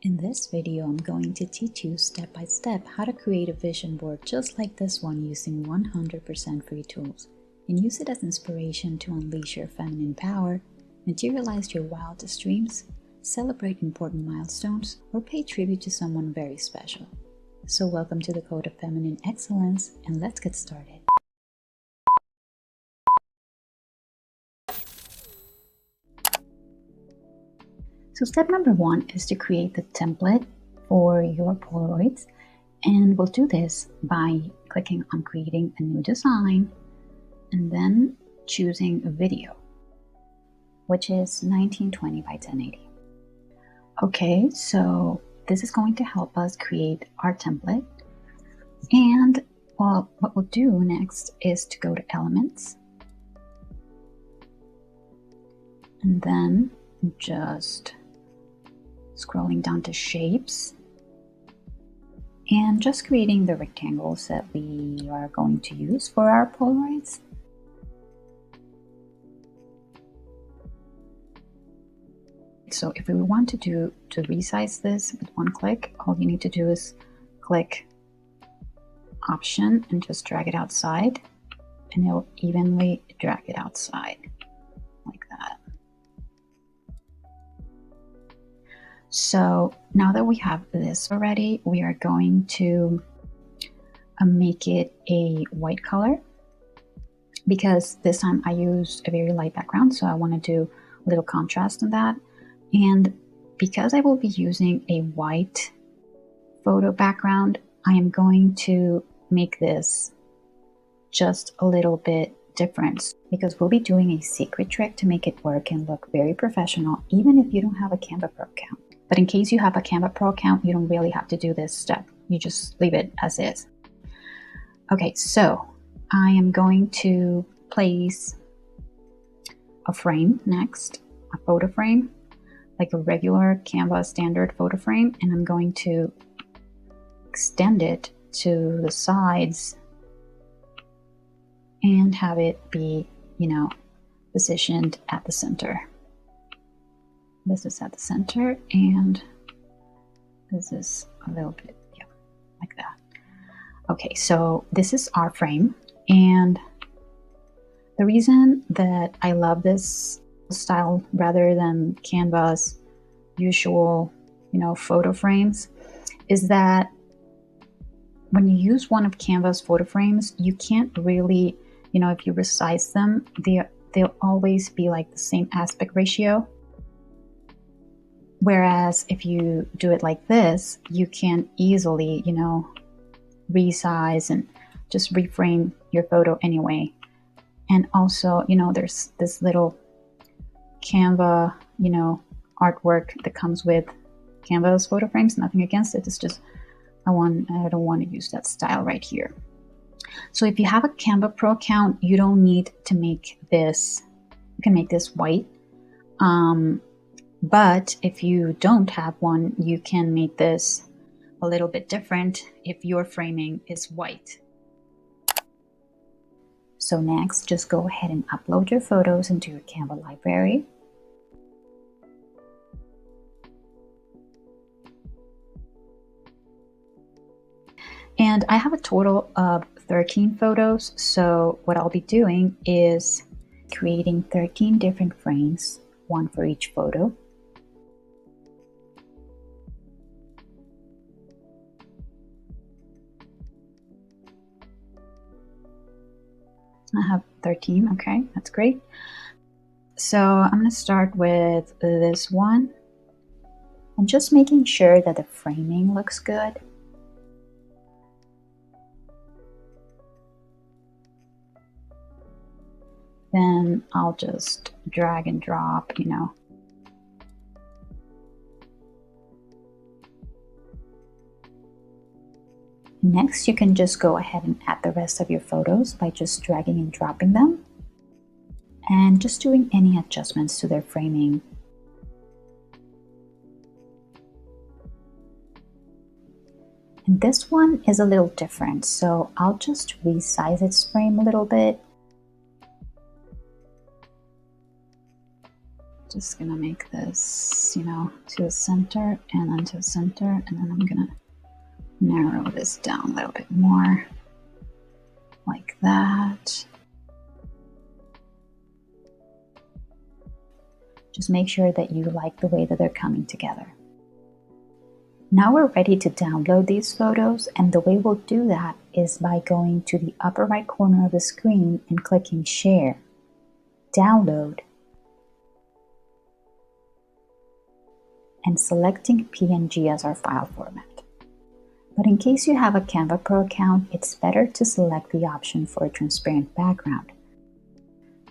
In this video, I'm going to teach you step by step how to create a vision board just like this one using 100% free tools, and use it as inspiration to unleash your feminine power, materialize your wildest dreams, celebrate important milestones, or pay tribute to someone very special. So welcome to the Code of Feminine Excellence, and let's get started. So step number one is to create the template for your Polaroids, and we'll do this by clicking on creating a new design and then choosing a video, which is 1920 by 1080. Okay, so this is going to help us create our template, and well, what we'll do next is to go to Elements and then just scrolling down to Shapes and just creating the rectangles that we are going to use for our Polaroids. So if we want to resize this with one click, all you need to do is click Option and just drag it outside, and it'll evenly drag it outside like that. So now that we have this already, we are going to make it a white color, because this time I used a very light background, so I want to do a little contrast in that. And because I will be using a white photo background, I am going to make this just a little bit different, because we'll be doing a secret trick to make it work and look very professional, even if you don't have a Canva Pro account. But in case you have a Canva Pro account, you don't really have to do this step. You just leave it as is. Okay, so I am going to place a frame next, a photo frame, like a regular Canva standard photo frame, and I'm going to extend it to the sides and have it be, positioned at the center. This is at the center, and this is a little bit, like that. Okay, so this is our frame, and the reason that I love this style rather than Canva's usual, photo frames is that when you use one of Canva's photo frames, you can't really, if you resize them, they'll always be like the same aspect ratio. Whereas if you do it like this, you can easily, resize and just reframe your photo anyway. And also, there's this little Canva, artwork that comes with Canva's photo frames. Nothing against it. It's just I don't want to use that style right here. So if you have a Canva Pro account, you don't need to make this. You can make this white. But if you don't have one, you can make this a little bit different if your framing is white. So next, just go ahead and upload your photos into your Canva library. And I have a total of 13 photos. So what I'll be doing is creating 13 different frames, one for each photo. I have 13, okay, that's great. So I'm going to start with this one, and just making sure that the framing looks good. Then I'll just drag and drop, Next, you can just go ahead and add the rest of your photos by just dragging and dropping them and just doing any adjustments to their framing. And this one is a little different, so I'll just resize its frame a little bit. Just gonna make this, to the center and then to the center, and then I'm gonna narrow this down a little bit more, like that. Just make sure that you like the way that they're coming together. Now we're ready to download these photos, and the way we'll do that is by going to the upper right corner of the screen and clicking Share, Download, and selecting PNG as our file format. But in case you have a Canva Pro account, it's better to select the option for a transparent background.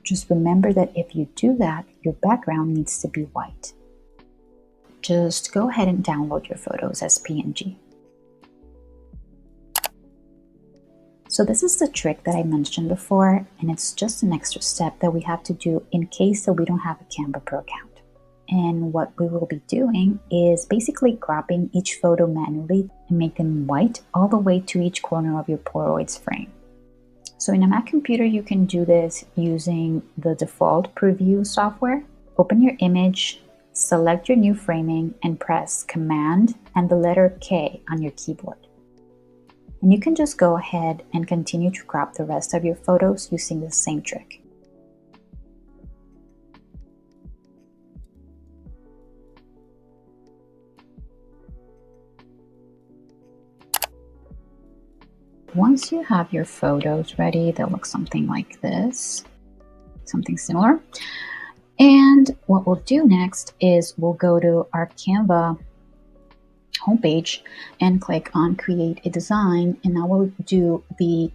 Just remember that if you do that, your background needs to be white. Just go ahead and download your photos as PNG. So this is the trick that I mentioned before, and it's just an extra step that we have to do in case that we don't have a Canva Pro account. And what we will be doing is basically cropping each photo manually and make them white all the way to each corner of your Polaroids frame. So in a Mac computer, you can do this using the default preview software. Open your image, select your new framing, and press Command and the letter K on your keyboard. And you can just go ahead and continue to crop the rest of your photos using the same trick. Once you have your photos ready, they'll look something like this, something similar. And what we'll do next is we'll go to our Canva homepage and click on Create a Design. And now we'll do the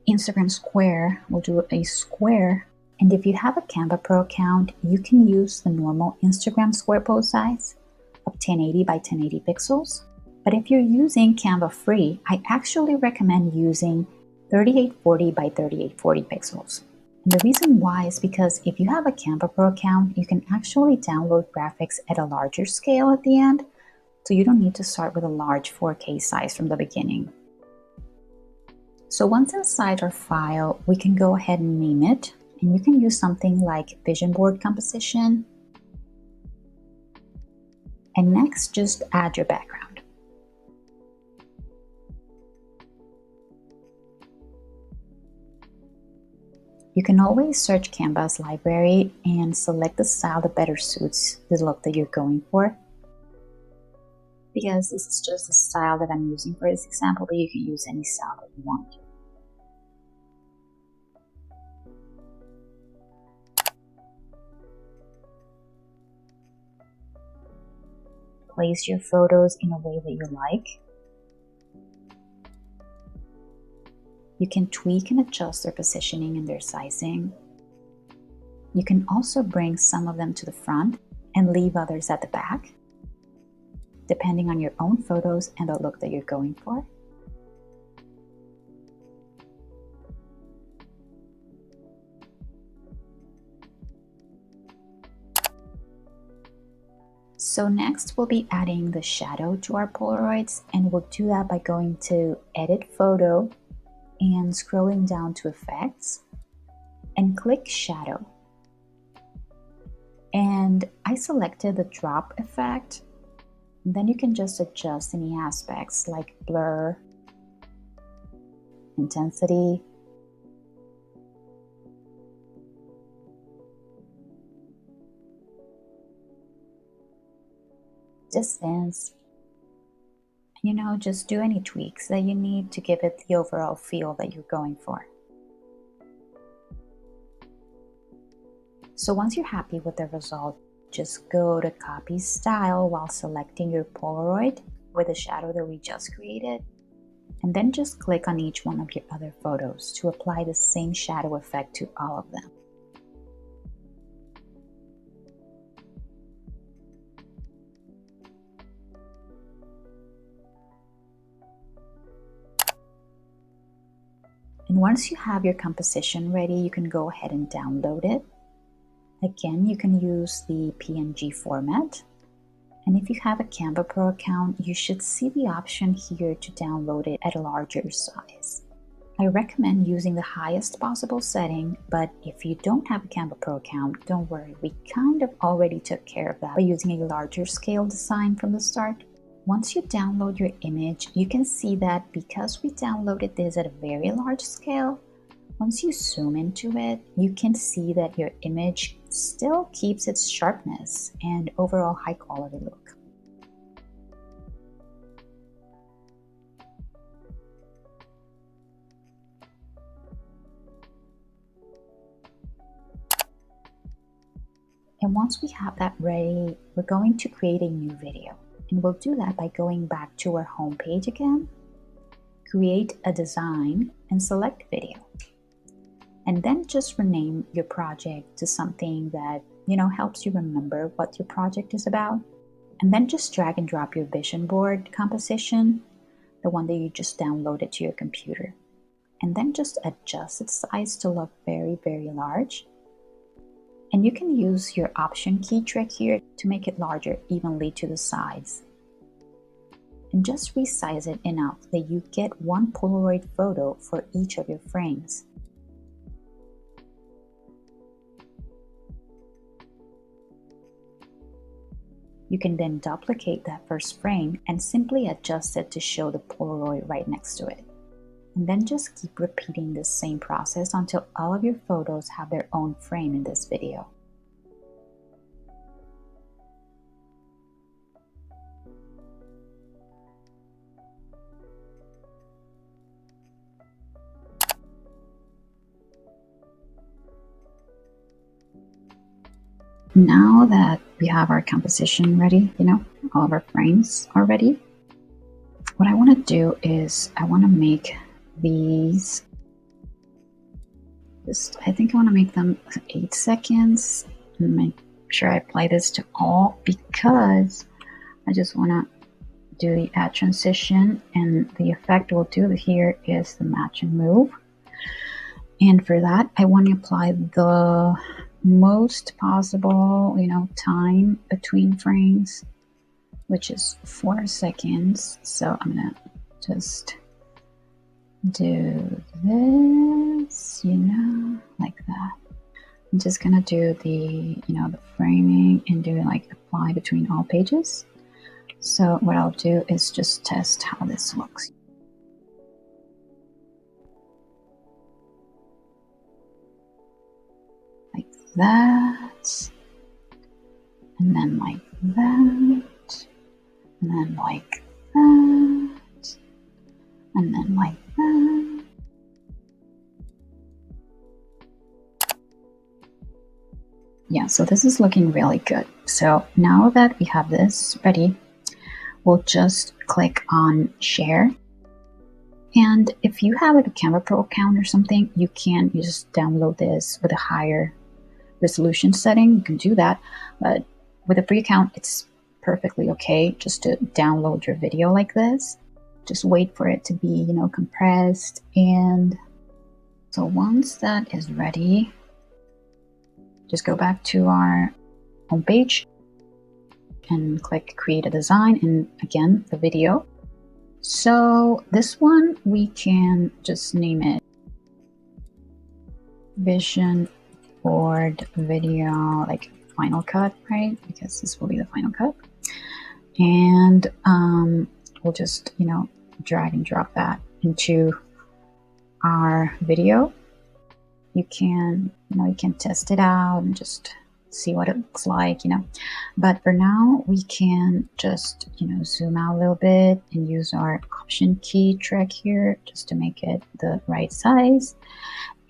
Instagram square. We'll do a square. And if you have a Canva Pro account, you can use the normal Instagram square pose size of 1080 by 1080 pixels. But if you're using Canva free, I actually recommend using 3840 by 3840 pixels. And the reason why is because if you have a Canva Pro account, you can actually download graphics at a larger scale at the end, so you don't need to start with a large 4K size from the beginning. So once inside our file, we can go ahead and name it, and you can use something like Vision Board Composition. And next, just add your background. You can always search Canva's library and select the style that better suits the look that you're going for. Because this is just the style that I'm using for this example, but you can use any style that you want. Place your photos in a way that you like. You can tweak and adjust their positioning and their sizing. You can also bring some of them to the front and leave others at the back, depending on your own photos and the look that you're going for. So next we'll be adding the shadow to our Polaroids, and we'll do that by going to Edit Photo and scrolling down to Effects and click Shadow. And I selected the drop effect. And then you can just adjust any aspects like blur, intensity, distance. Just do any tweaks that you need to give it the overall feel that you're going for. So once you're happy with the result, just go to Copy Style while selecting your Polaroid with the shadow that we just created, and then just click on each one of your other photos to apply the same shadow effect to all of them. And once you have your composition ready, you can go ahead and download it. Again, you can use the PNG format. And if you have a Canva Pro account, you should see the option here to download it at a larger size. I recommend using the highest possible setting, but if you don't have a Canva Pro account, don't worry, we kind of already took care of that by using a larger scale design from the start. Once you download your image, you can see that because we downloaded this at a very large scale, once you zoom into it, you can see that your image still keeps its sharpness and overall high quality look. And once we have that ready, we're going to create a new video. And we'll do that by going back to our home page again, create a design, and select video. And then just rename your project to something that, helps you remember what your project is about. And then just drag and drop your vision board composition, the one that you just downloaded to your computer. And then just adjust its size to look very, very large. And you can use your option key trick here to make it larger evenly to the sides. And just resize it enough that you get one Polaroid photo for each of your frames. You can then duplicate that first frame and simply adjust it to show the Polaroid right next to it. And then just keep repeating the same process until all of your photos have their own frame in this video. Now that we have our composition ready, all of our frames are ready, what I want to do is I want to make these, I think I want to make them 8 seconds and make sure I apply this to all, because I just want to do the add transition, and the effect we'll do here is the match and move. And for that, I want to apply the most possible, time between frames, which is 4 seconds. So I'm gonna just do this, like that. I'm just gonna do the, the framing and do like apply between all pages. So what I'll do is just test how this looks. Like that, and then like that, and then like that, and then like that. Yeah, so this is looking really good. So now that we have this ready, we'll just click on share. And if you have like a Canva Pro account or something, you just download this with a higher resolution setting. You can do that, but with a free account, it's perfectly okay just to download your video like this. Just wait for it to be, compressed. And so once that is ready, just go back to our homepage and click create a design, and again, the video. So this one, we can just name it Vision Board Video, like Final Cut, right? Because this will be the final cut. And we'll just, drag and drop that into our video. You can, you can test it out and just see what it looks like, but for now we can just, zoom out a little bit and use our option key trick here just to make it the right size.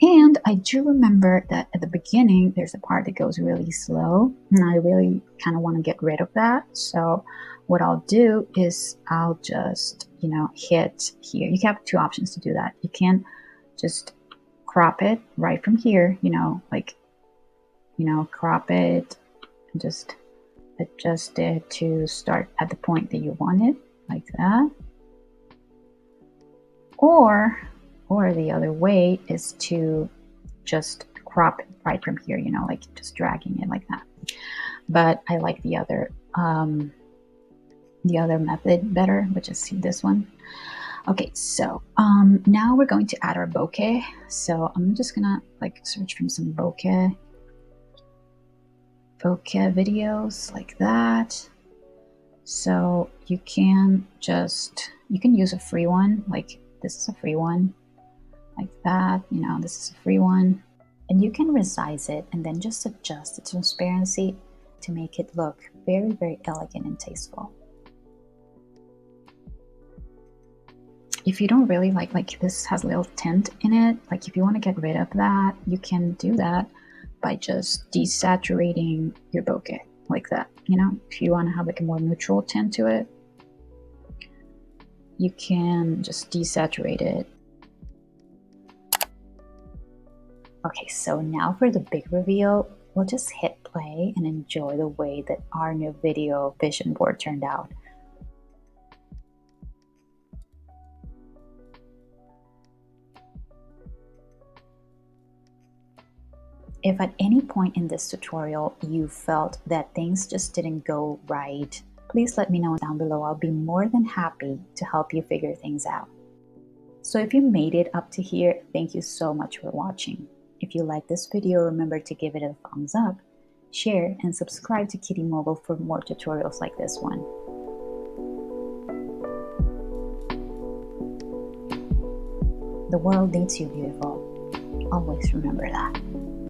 And I do remember that at the beginning there's a part that goes really slow, and I really kind of want to get rid of that. So what I'll do is I'll just, hit here. You have 2 options to do that. You can just crop it right from here, crop it and just adjust it to start at the point that you want it, like that. Or the other way is to just crop it right from here, like just dragging it like that. But I like the other method better, which is this one. Okay, so now we're going to add our bokeh. So I'm just gonna like search from some bokeh videos like that. So you can use a free one, like this is a free one, like that, you know, this is a free one. And you can resize it and then just adjust the transparency to make it look very, very elegant and tasteful. If you don't really like this has a little tint in it, like if you want to get rid of that, you can do that by just desaturating your bokeh like that. You know, if you want to have like a more neutral tint to it, you can just desaturate it. Okay, so now for the big reveal, we'll just hit play and enjoy the way that our new video vision board turned out. If at any point in this tutorial you felt that things just didn't go right, please let me know down below. I'll be more than happy to help you figure things out. So if you made it up to here, thank you so much for watching. If you like this video, remember to give it a thumbs up, share, and subscribe to Kitty Mogul for more tutorials like this one. The world needs you, beautiful. Always remember that.